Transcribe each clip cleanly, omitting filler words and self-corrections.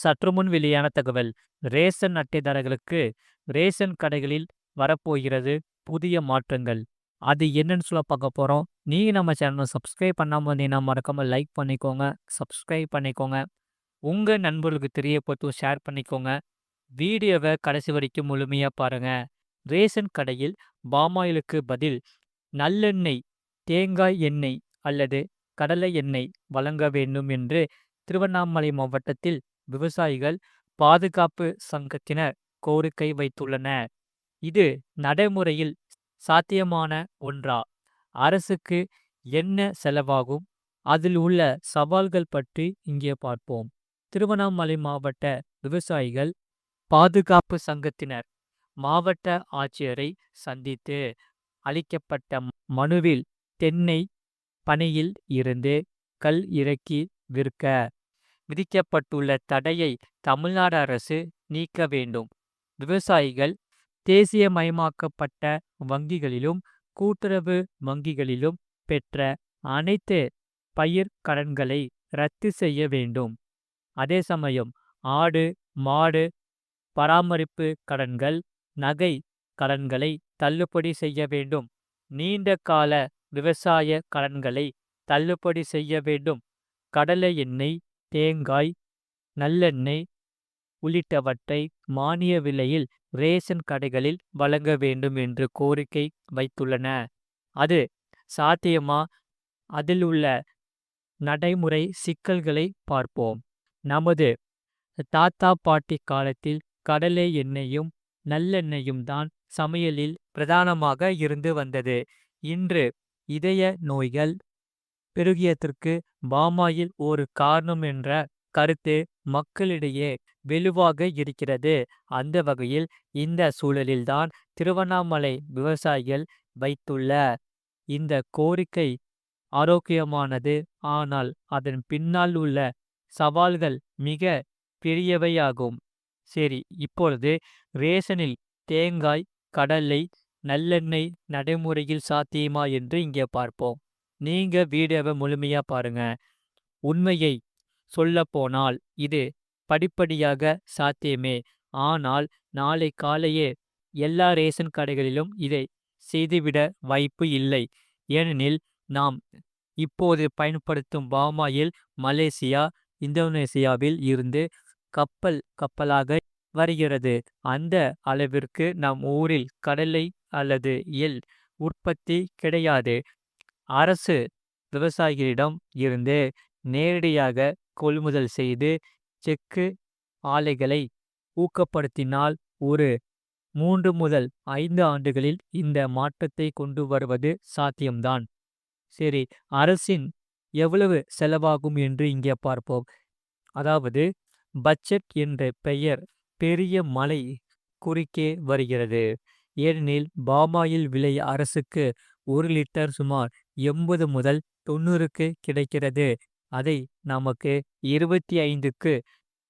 சற்றுமுன் வெளியான தகவல். ரேஷன் அட்டைதாரர்களுக்கு ரேஷன் கடைகளில் வரப்போகிறது புதிய மாற்றங்கள். அது என்னன்னு சொல்ல பார்க்க போறோம். நீங்க நம்ம சேனலை சப்ஸ்கிரைப் பண்ணாம இருந்தீங்கன்னா மறக்காம லைக் பண்ணிக்கோங்க, சப்ஸ்கிரைப் பண்ணிக்கோங்க. உங்க நண்பர்களுக்கு தெரியப்படுத்தும் ஷேர் பண்ணிக்கோங்க. வீடியோவை கடைசி வரைக்கும் முழுமையா பாருங்க. ரேஷன் கடையில் பாமாயிலுக்கு பதில் நல்லெண்ணெய், தேங்காய் எண்ணெய் அல்லது கடலை எண்ணெய் வழங்க வேண்டும் என்று திருவண்ணாமலை மாவட்டத்தில் விவசாயிகள் பாதுகாப்பு சங்கத்தினர் கோரிக்கை வைத்துள்ளனர். இது நடைமுறையில் சாத்தியமான ஒன்றா? அரசுக்கு என்ன செலவாகும்? அதில் உள்ள சவால்கள் பற்றி இங்கே பார்ப்போம். திருவண்ணாமலை மாவட்ட விவசாயிகள் பாதுகாப்பு சங்கத்தினர் மாவட்ட ஆட்சியரை சந்தித்து அளிக்கப்பட்ட மனுவில் தென்னை பனையில் இருந்து கல் இறக்கி விற்க விதிக்கப்பட்டுள்ள தடையை தமிழ்நாடு அரசு நீக்க வேண்டும். விவசாயிகள் தேசியமயமாக்கப்பட்ட வங்கிகளிலும் கூட்டுறவு வங்கிகளிலும் பெற்ற அனைத்து பயிர் கடன்களை ரத்து செய்ய வேண்டும். அதே சமயம் ஆடு மாடு பராமரிப்பு கடன்கள், நகை கடன்களை தள்ளுபடி செய்ய வேண்டும். நீண்ட கால விவசாய கடன்களை தள்ளுபடி செய்ய வேண்டும். கடலை எண்ணெய், தேங்காய், நல்லெண்ணெய் உள்ளிட்டவற்றை மானிய விலையில் ரேஷன் கடைகளில் வழங்க வேண்டும் என்று கோரிக்கை வைத்துள்ளன. அது சாத்தியமா? அதில் உள்ள நடைமுறை சிக்கல்களை பார்ப்போம். நமது தாத்தா பாட்டி காலத்தில் கடலை எண்ணெயும் நல்லெண்ணெயும் தான் சமையலில் பிரதானமாக இருந்து வந்தது. இன்று இதய நோய்கள் பெருகியதற்கு பாமாயில் ஒரு காரணம் என்ற கருத்து மக்களிடையே வெளுவாக இருக்கிறது. அந்த வகையில் இந்த சூழலில்தான் திருவண்ணாமலை விவசாயிகள் வைத்துள்ள இந்த கோரிக்கை ஆரோக்கியமானது. ஆனால் அதன் பின்னால் உள்ள சவால்கள் மிக பெரியவையாகும். சரி, இப்பொழுது ரேஷனில் தேங்காய், கடலை, நல்லெண்ணெய் நடைமுறையில் சாத்தியமா என்று இங்கே பார்ப்போம். நீங்க வீடியோவை முழுமையா பாருங்க. உண்மையை சொல்ல போனால் இது படிப்படியாக சாத்தியமே. ஆனால் நாளை காலையே எல்லா ரேஷன் கடைகளிலும் இதை செய்துவிட வாய்ப்பு இல்லை. ஏனெனில் நாம் இப்போது பயன்படுத்தும் பாமாயில் மலேசியா, இந்தோனேசியாவில் இருந்து கப்பலாக வருகிறது. அந்த அளவிற்கு நம் ஊரில் கடலை அல்லது எள் உற்பத்தி கிடையாது. அரசு விவசாயிகளிடம் இருந்து நேரடியாக கொள்முதல் செய்து செக்கு ஆலைகளை ஊக்கப்படுத்தினால் ஒரு 3 முதல் 5 ஆண்டுகளில் இந்த மாற்றத்தை கொண்டு வருவது சாத்தியம்தான். சரி, அரசின் எவ்வளவு செலவாகும் என்று இங்கே பார்ப்போம். அதாவது பட்ஜெட் என்ற பெயர் பெரிய மலை குறுக்கே வருகிறது. ஏனெனில் பாமாயில் விலை அரசுக்கு 1 லிட்டர் சுமார் 80 முதல் 90க்கு கிடைக்கிறது. அதை நமக்கு 25க்கு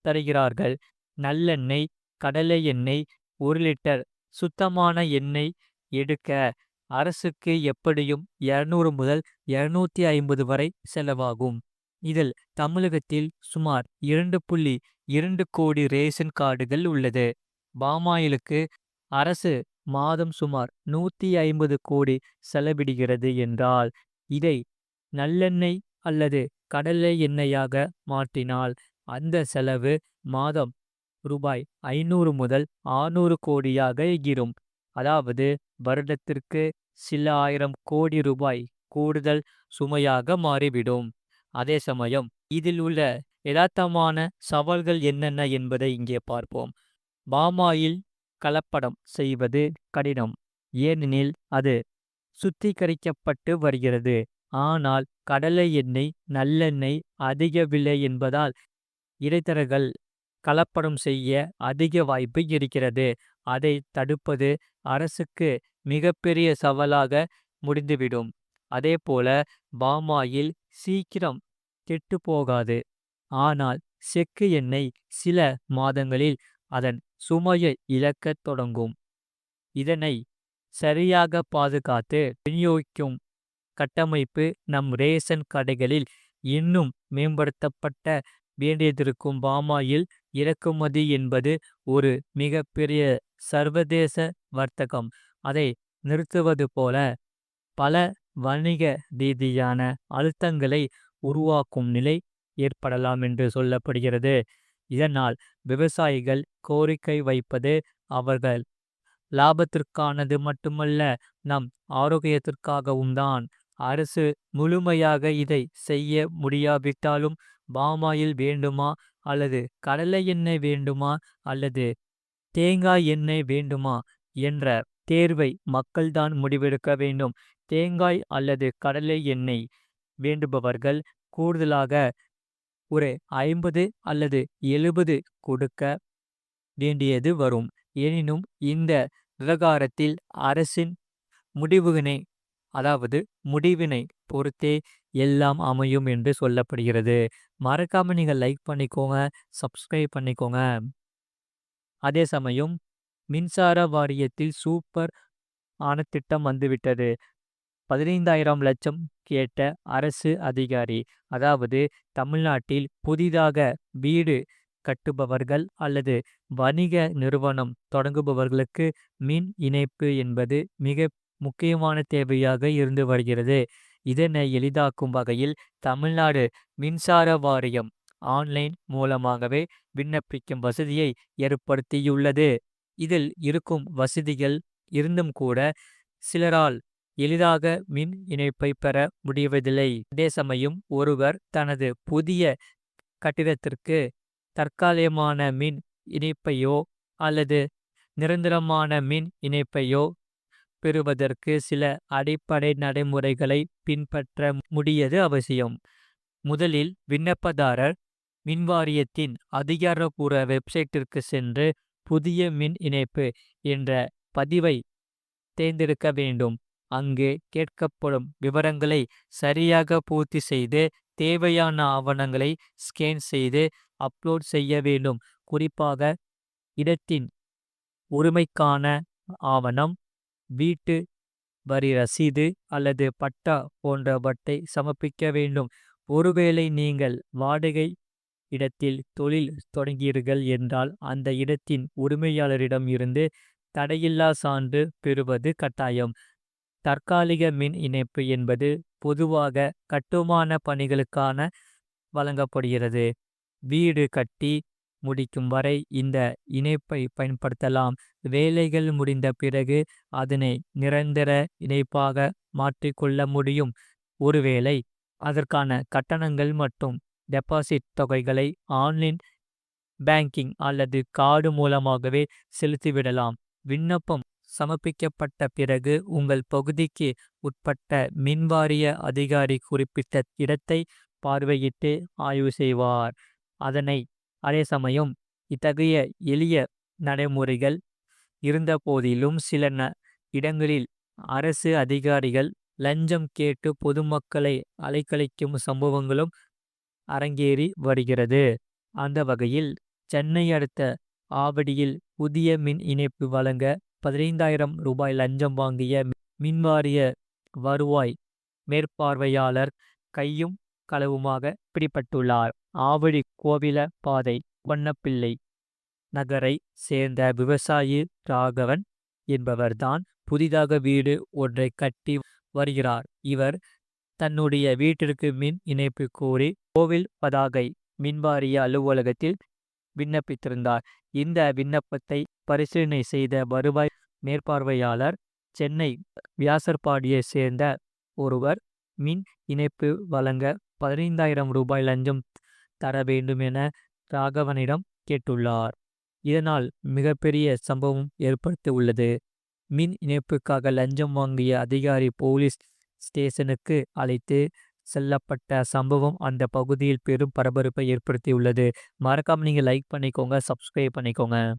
தருகிறார்கள். நல்லெண்ணெய், கடலை எண்ணெய் 1 லிட்டர் சுத்தமான எண்ணெய் எடுக்க அரசுக்கு எப்படியும் 200 முதல் 250 வரை செலவாகும். இதில் தமிழகத்தில் சுமார் 2.2 கோடி ரேஷன் கார்டுகள் உள்ளது. பாமாயிலுக்கு அரசு மாதம் சுமார் 150 கோடி செலவிடுகிறது என்றால் இதை நல்லெண்ணெய் அல்லது கடலை எண்ணெயாக மாற்றினால் அந்த செலவு மாதம் ரூபாய் 500 முதல் 600 கோடியாக எகிரும். அதாவது வருடத்திற்கு சில ஆயிரம் கோடி ரூபாய் கூடுதல் சுமையாக மாறிவிடும். அதே சமயம் இதில் உள்ள யதார்த்தமான சவால்கள் என்னென்ன என்பதை இங்கே பார்ப்போம். பாமாயில் கலப்படம் செய்வது கடினம். ஏனெனில் அது சுத்திகரிக்கப்பட்டு வருகிறது. ஆனால் கடலை எண்ணெய், நல்லெண்ணெய் அதிக விலை என்பதால் இடைத்தரகர்கள் கலப்படம் செய்ய அதிக வாய்ப்பு இருக்கிறது. அதை தடுப்பது அரசுக்கு மிகப்பெரிய சவாலாக முடிந்துவிடும். அதேபோல பாமாயில் சீக்கிரம் கெட்டு போகாது. ஆனால் செக்கு எண்ணெய் சில மாதங்களில் அதன் சுமையை இழக்கத் தொடங்கும். இதனை சரியாக பாதுகாத்து விநியோகிக்கும் கட்டமைப்பு நம் ரேஷன் கடைகளில் இன்னும் மேம்படுத்தப்பட்ட வேண்டியதிருக்கும் பாமாயில் இறக்குமதி என்பது ஒரு மிகப்பெரிய சர்வதேச வர்த்தகம். அதை நிறுத்துவது போல பல வணிக ரீதியான அழுத்தங்களை உருவாக்கும் நிலை ஏற்படலாம் என்று சொல்லப்படுகிறது. இதனால் விவசாயிகள் கோரிக்கை வைப்பது அவர்கள் லாபத்திற்கானது மட்டுமல்ல, நம் ஆரோக்கியத்திற்காகவும் தான். அரசு முழுமையாக இதை செய்ய முடியாவிட்டாலும் பாமாயில் வேண்டுமா அல்லது கடலை எண்ணெய் வேண்டுமா அல்லது தேங்காய் எண்ணெய் வேண்டுமா என்ற தேர்வை மக்கள்தான் முடிவெடுக்க வேண்டும். தேங்காய் அல்லது கடலை எண்ணெய் வேண்டுபவர்கள் கூடுதலாக ஒரு 50 அல்லது 70 கொடுக்க வேண்டியது வரும். எனினும் இந்த விவகாரத்தில் அரசின் முடிவினை அதாவது முடிவினை பொறுத்தே எல்லாம் அமையும் என்று சொல்லப்படுகிறது. மறக்காம நீங்க லைக் பண்ணிக்கோங்க, சப்ஸ்கிரைப் பண்ணிக்கோங்க. அதே சமயம் மின்சார வாரியத்தில் சூப்பர் ஆன திட்டம் வந்துவிட்டது. 15,000 லட்சம் கேட்ட அரசு அதிகாரி. அதாவது தமிழ்நாட்டில் புதிதாக வீடு கட்டுபவர்கள் அல்லது வணிக நிறுவனம் தொடங்குபவர்களுக்கு மின் இணைப்பு என்பது மிக முக்கியமான தேவையாக இருந்து வருகிறது. இதனை எளிதாக்கும் வகையில் தமிழ்நாடு மின்சார வாரியம் ஆன்லைன் மூலமாகவே விண்ணப்பிக்கும் வசதியை ஏற்படுத்தியுள்ளது. இதில் இருக்கும் வசதிகள் இருந்தும் கூட சிலரால் எளிதாக மின் இணைப்பை பெற முடிவதில்லை. அதே சமயம் ஒருவர் தனது புதிய கட்டிடத்திற்கு தற்காலிகமான மின் இணைப்பையோ அல்லது நிரந்தரமான மின் இணைப்பையோ பெறுவதற்கு சில அடிப்படை நடைமுறைகளை பின்பற்ற முடியது அவசியம். முதலில் விண்ணப்பதாரர் மின்வாரியத்தின் அதிகாரப்பூர்வ வெப்சைட்டிற்கு சென்று புதிய மின் இணைப்பு என்ற பதிவை தேர்ந்தெடுக்க வேண்டும். அங்கு கேட்கப்படும் விவரங்களை சரியாக பூர்த்தி செய்து தேவையான ஆவணங்களை ஸ்கேன் செய்து அப்லோட் செய்ய வேண்டும். குறிப்பாக இடத்தின் உரிமைக்கான ஆவணம், வீட்டு வரி ரசீது அல்லது பட்டா போன்றவற்றை சமர்ப்பிக்க வேண்டும். ஒருவேளை நீங்கள் வாடகை இடத்தில் தொழில் தொடங்கீர்கள் என்றால் அந்த இடத்தின் உரிமையாளரிடம் இருந்து தடையில்லா சான்று பெறுவது கட்டாயம். தற்காலிக மின் இணைப்பு என்பது பொதுவாக கட்டுமான பணிகளுக்கான வழங்கப்படுகிறது. வீடு கட்டி முடிக்கும் வரை இந்த இணைப்பை பயன்படுத்தலாம். வேலைகள் முடிந்த பிறகு அதனை நிரந்தர இணைப்பாக மாற்றிக்கொள்ள முடியும். ஒருவேளை அதற்கான கட்டணங்கள் மற்றும் டெபாசிட் தொகைகளை ஆன்லைன் பேங்கிங் அல்லது கார்டு மூலமாகவே செலுத்திவிடலாம். விண்ணப்பம் சமர்ப்பிக்கப்பட்ட பிறகு உங்கள் பகுதிக்கு உட்பட்ட மின்வாரிய அதிகாரி குறிப்பிட்ட இடத்தை பார்வையிட்டு ஆய்வு செய்வார். அதே சமயம் இத்தகைய எளிய நடைமுறைகள் இருந்த போதிலும் சில இடங்களில் அரசு அதிகாரிகள் லஞ்சம் கேட்டு பொதுமக்களை அலைக்கழிக்கும் சம்பவங்களும் அரங்கேறி வருகிறது. அந்த வகையில் சென்னை அடுத்த ஆவடியில் புதிய மின் இணைப்பு வழங்க 15,000 ரூபாய் லஞ்சம் வாங்கிய மின்வாரிய வருவாய் மேற்பார்வையாளர் கையும் களவுமாக பிடிபட்டுள்ளார். ஆவடி கோவில பாதை பொன்னப்பிள்ளை நகரை சேர்ந்த விவசாயி ராகவன் என்பவர்தான் புதிதாக வீடு ஒன்றை கட்டி வருகிறார். இவர் தன்னுடைய வீட்டிற்கு மின் இணைப்பு கோரி கோவில் பதாகை மின்வாரிய அலுவலகத்தில் விண்ணப்பித்திருந்தார். இந்த விண்ணப்பத்தை பரிசீலனை செய்த வருவாய் மேற்பார்வையாளர் சென்னை வியாசர்பாடியை சேர்ந்த ஒருவர் மின் இணைப்பு வழங்க 15,000 ரூபாய் லஞ்சம் தர வேண்டும் என ராகவனிடம் கேட்டுள்ளார். இதனால் மிகப்பெரிய சம்பவம் ஏற்படுத்தி உள்ளது. மின் இணைப்புக்காக லஞ்சம் வாங்கிய அதிகாரி போலீஸ் ஸ்டேஷனுக்கு அழைத்து செல்லப்பட்ட சம்பவம் அந்த பகுதியில் பெரும் பரபரப்பை ஏற்படுத்தியுள்ளது. மறக்காம நீங்க லைக் பண்ணிக்கோங்க, சப்ஸ்கிரைப் பண்ணிக்கோங்க.